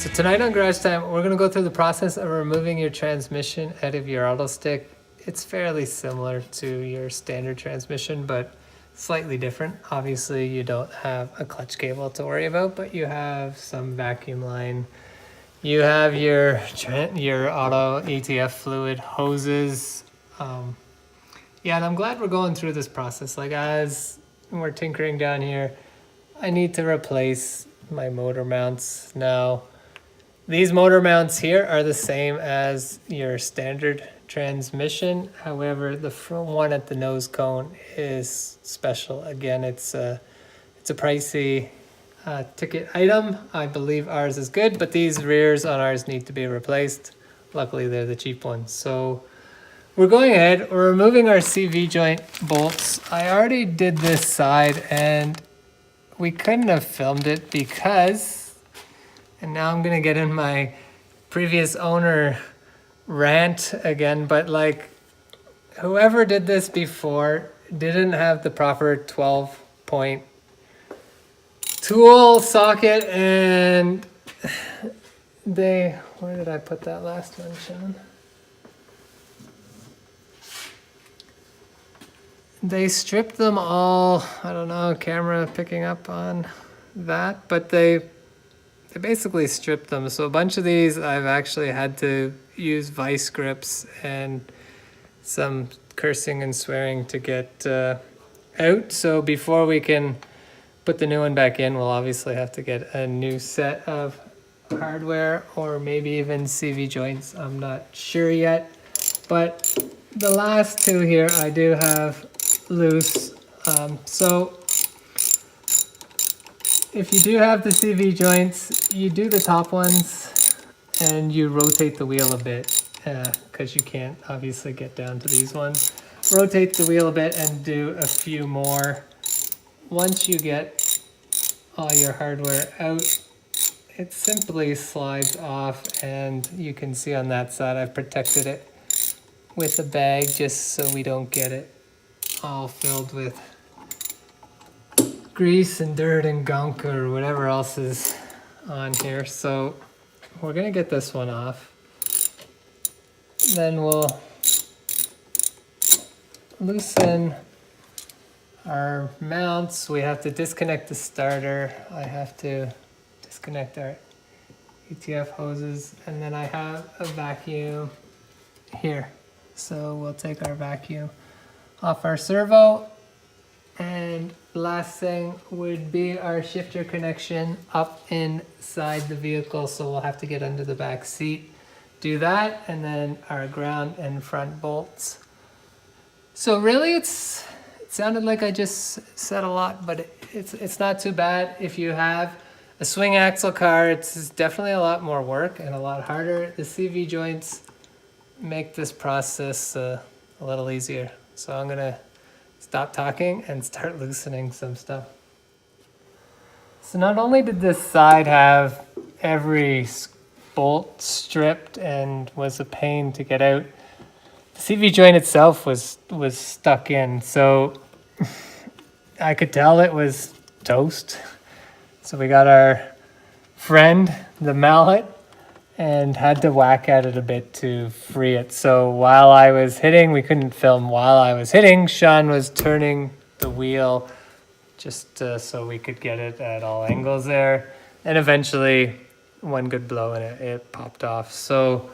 So tonight on Garage Time, we're going to go through the process of removing your transmission out of your Autostick. It's fairly similar to your standard transmission, but slightly different. Obviously, you don't have a clutch cable to worry about, but you have some vacuum line. You have your auto ETF fluid hoses. Yeah, and I'm glad we're going through this process. Like as we're tinkering down here, I need to replace my motor mounts now. These motor mounts here are the same as your standard transmission. However, the front one at the nose cone is special. Again, it's a pricey ticket item. I believe ours is good, but these rears on ours need to be replaced. Luckily, they're the cheap ones. So we're going ahead. We're removing our CV joint bolts. I already did this side, and we couldn't have filmed it because... And now I'm gonna get in my previous owner rant again, but like whoever did this before didn't have the proper 12-point tool socket, and where did I put that last one, Sean? They stripped them all. I don't know, camera picking up on that, but they basically stripped them. So a bunch of these I've actually had to use vice grips and some cursing and swearing to get out. So before we can put the new one back in, we'll obviously have to get a new set of hardware or maybe even CV joints. I'm not sure yet. But the last two here I do have loose. So if you do have the CV joints, you do the top ones and you rotate the wheel a bit because you can't obviously get down to these ones. Rotate the wheel a bit and do a few more. Once you get all your hardware out, it simply slides off, and you can see on that side I've protected it with a bag just so we don't get it all filled with grease and dirt and gunk or whatever else is on here. So we're gonna get this one off. Then we'll loosen our mounts. We have to disconnect the starter. I have to disconnect our ETF hoses, and then I have a vacuum here. So we'll take our vacuum off our servo. And last thing would be our shifter connection up inside the vehicle, so we'll have to get under the back seat, do that, and then our ground and front bolts. So really it sounded like I just said a lot, but it's not too bad. If you have a swing axle car, it's definitely a lot more work and a lot harder. The CV joints make this process a little easier. So I'm gonna stop talking and start loosening some stuff. So not only did this side have every bolt stripped and was a pain to get out, the CV joint itself was stuck in. So I could tell it was toast. So we got our friend, the mallet, and had to whack at it a bit to free it. So while I was hitting, we couldn't film while I was hitting, Sean was turning the wheel just so we could get it at all angles there. And eventually, one good blow and it popped off. So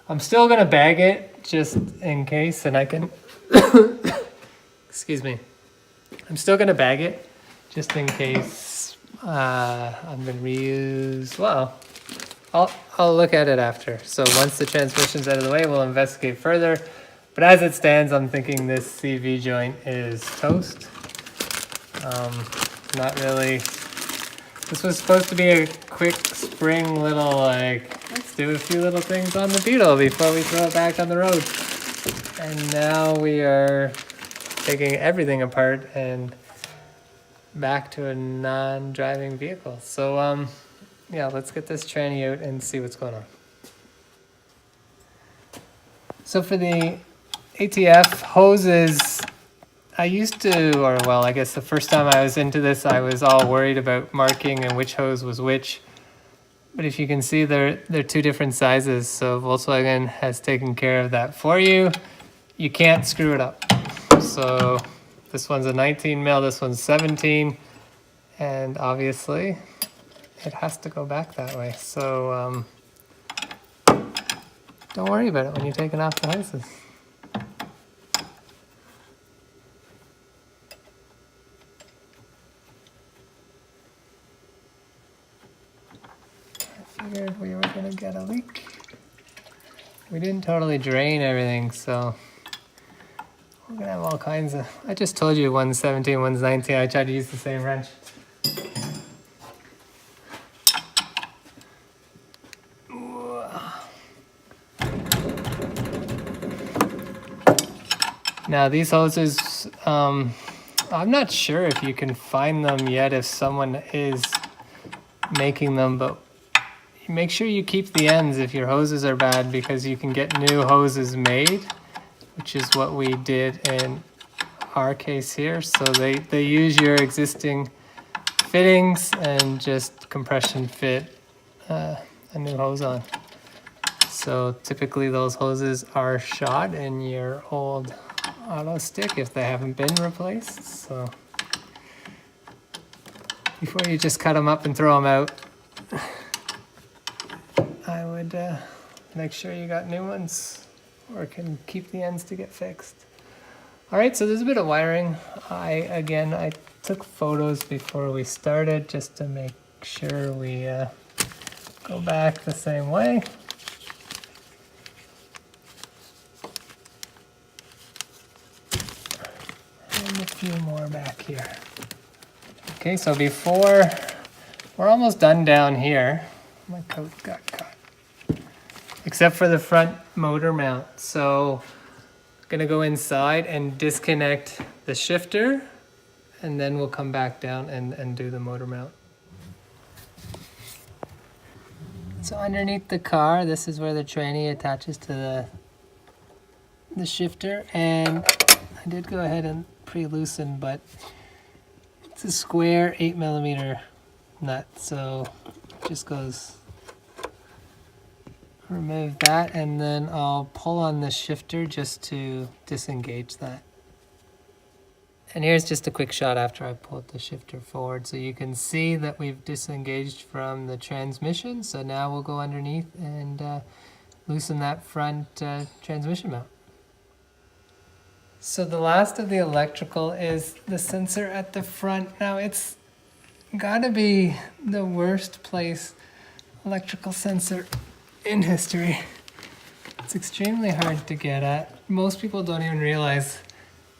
I'm still gonna bag it just in case, and I can, excuse me. I'm still gonna bag it just in case I'm gonna reuse, well, I'll look at it after. So once the transmission's out of the way, we'll investigate further. But as it stands, I'm thinking this CV joint is toast. Not really. This was supposed to be a quick spring little, like, let's do a few little things on the Beetle before we throw it back on the road. And now we are taking everything apart and back to a non-driving vehicle. So, yeah, let's get this tranny out and see what's going on. So for the ATF hoses, I used to, or well, I guess the first time I was into this, I was all worried about marking and which hose was which. But if you can see, they're two different sizes. So Volkswagen has taken care of that for you. You can't screw it up. So this one's a 19 mil, this one's 17. And obviously it has to go back that way. So don't worry about it when you're taking off the hoses. I figured we were gonna get a leak. We didn't totally drain everything, so we're gonna have all kinds of... I just told you one's 17, one's 19. I tried to use the same wrench. Now these hoses, I'm not sure if you can find them yet if someone is making them, but make sure you keep the ends if your hoses are bad, because you can get new hoses made, which is what we did in our case here. So they use your existing fittings and just compression fit a new hose on. So typically those hoses are shot in your old Autostick if they haven't been replaced. So before you just cut them up and throw them out, I would make sure you got new ones or can keep the ends to get fixed. All right, so there's a bit of wiring. I took photos before we started just to make sure we go back the same way. And a few more back here. Okay, so before, we're almost done down here. My coat got caught. Except for the front motor mount. So I'm gonna go inside and disconnect the shifter, and then we'll come back down and do the motor mount. So underneath the car, this is where the tranny attaches to the shifter, and I did go ahead and pre-loosen, but it's a square 8mm nut, so it just goes, remove that, and then I'll pull on the shifter just to disengage that. And here's just a quick shot after I pulled the shifter forward, so you can see that we've disengaged from the transmission. So now we'll go underneath and loosen that front transmission mount. So the last of the electrical is the sensor at the front. Now it's gotta be the worst place electrical sensor in history. It's extremely hard to get at. Most people don't even realize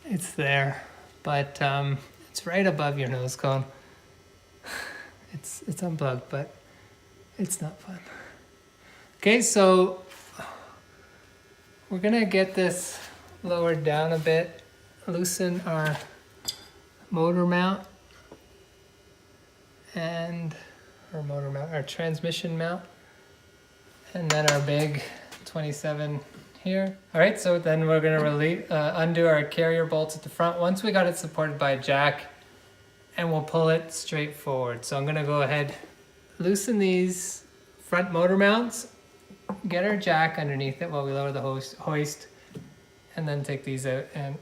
it's there, but it's right above your nose cone. It's unplugged, but it's not fun. Okay, so we're gonna get this lowered down a bit, loosen our motor mount and our transmission mount, and then our big 27 here. All right, so then we're gonna undo our carrier bolts at the front once we got it supported by a jack, and we'll pull it straight forward. So I'm gonna go ahead, loosen these front motor mounts, get our jack underneath it while we lower the hoist, and then take these out and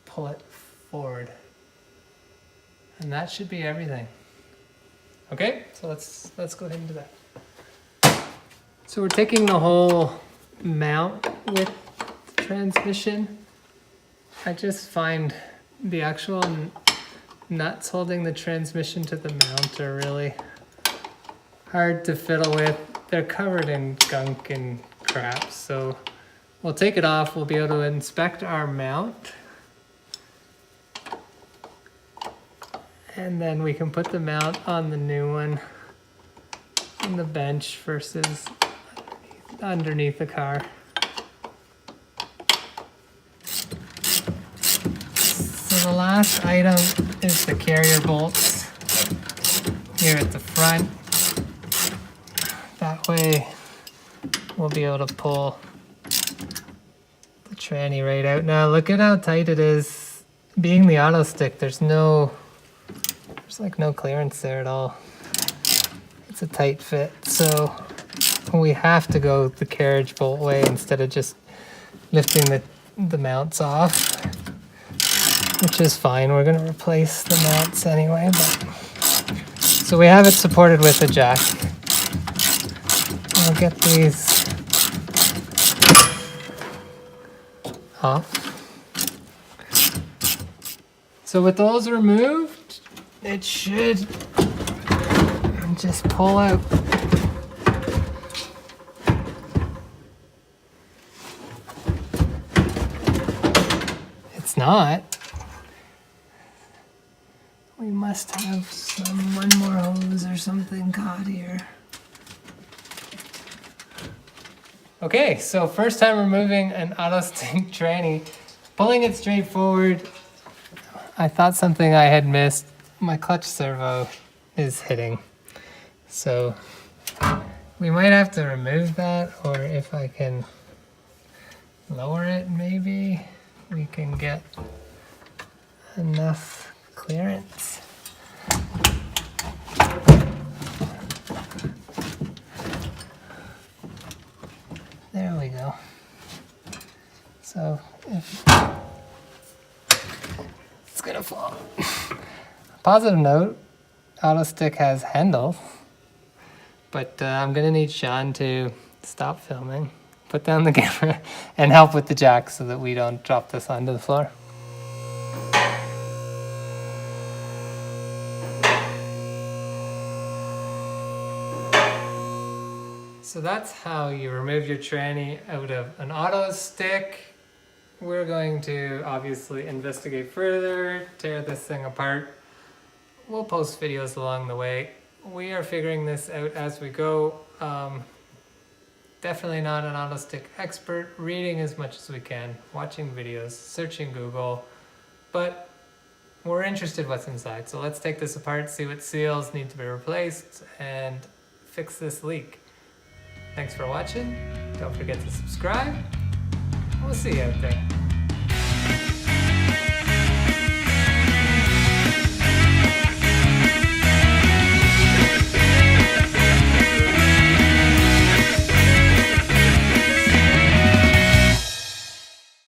pull it forward. And that should be everything. Okay, so let's go ahead and do that. So we're taking the whole mount with the transmission. I just find the actual nuts holding the transmission to the mount are really hard to fiddle with. They're covered in gunk and crap, so we'll take it off. We'll be able to inspect our mount, and then we can put the mount on the new one on the bench versus underneath the car. So the last item is the carrier bolts here at the front. That way we'll be able to pull the tranny right out. Now look at how tight it is. Being the Autostick, there's like no clearance there at all. It's It's a tight fit, so we have to go the carriage bolt way instead of just lifting the mounts off, which is fine. We're going to replace the mounts anyway. So we have it supported with a jack. I'll get these off. So with those removed, it should just pull out. It's not. We must have one more hose or something caught here. Okay, so first time removing an Autostick tranny, pulling it straight forward. I thought something I had missed. My clutch servo is hitting. So we might have to remove that, or if I can lower it, maybe we can get enough clearance. There we go. So if it's gonna fall. Positive note, Autostick has handles, but I'm gonna need Sean to stop filming, put down the camera, and help with the jack so that we don't drop this onto the floor. So that's how you remove your tranny out of an Autostick. We're going to obviously investigate further, tear this thing apart. We'll post videos along the way. We are figuring this out as we go. Definitely not an Autostick expert, reading as much as we can, watching videos, searching Google, but we're interested what's inside. So let's take this apart, see what seals need to be replaced, and fix this leak. Thanks for watching. Don't forget to subscribe. We'll see you out there.